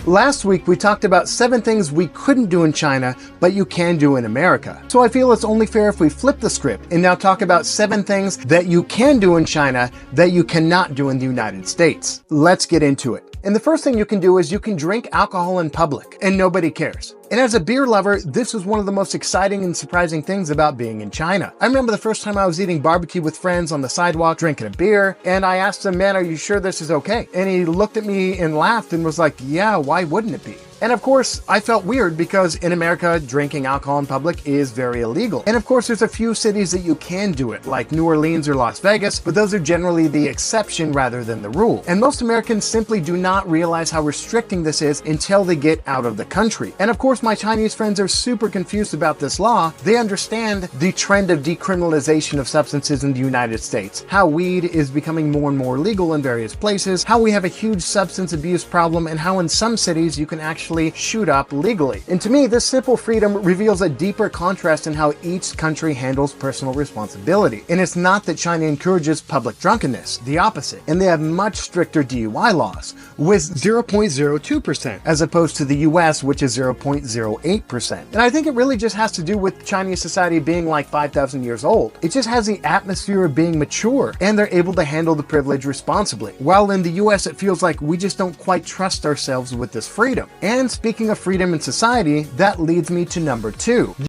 Last week, we talked about 7 things we couldn't do in China, but you can do in America. So I feel it's only fair if we flip the script and now talk about 7 things that you can do in China that you cannot do in the United States. Let's get into it. And the first thing you can do is you can drink alcohol in public, and nobody cares. And as a beer lover, this was one of the most exciting and surprising things about being in China. I remember the first time I was eating barbecue with friends on the sidewalk, drinking a beer, and I asked him, "Man, are you sure this is okay?" And he looked at me and laughed and was like, "Yeah, why wouldn't it be?" And of course, I felt weird because in America, drinking alcohol in public is very illegal. And of course, there's a few cities that you can do it, like New Orleans or Las Vegas, but those are generally the exception rather than the rule. And most Americans simply do not realize how restricting this is until they get out of the country. And of course, my Chinese friends are super confused about this law. They understand the trend of decriminalization of substances in the United States, how weed is becoming more and more legal in various places, how we have a huge substance abuse problem, and how in some cities you can actually shoot up legally. And to me, this simple freedom reveals a deeper contrast in how each country handles personal responsibility. And it's not that China encourages public drunkenness, the opposite. And they have much stricter DUI laws, with 0.02%, as opposed to the US, which is 0.08%. And I think it really just has to do with Chinese society being like 5,000 years old. It just has the atmosphere of being mature, and they're able to handle the privilege responsibly. While in the US, it feels like we just don't quite trust ourselves with this freedom. And speaking of freedom in society, that leads me to number 2.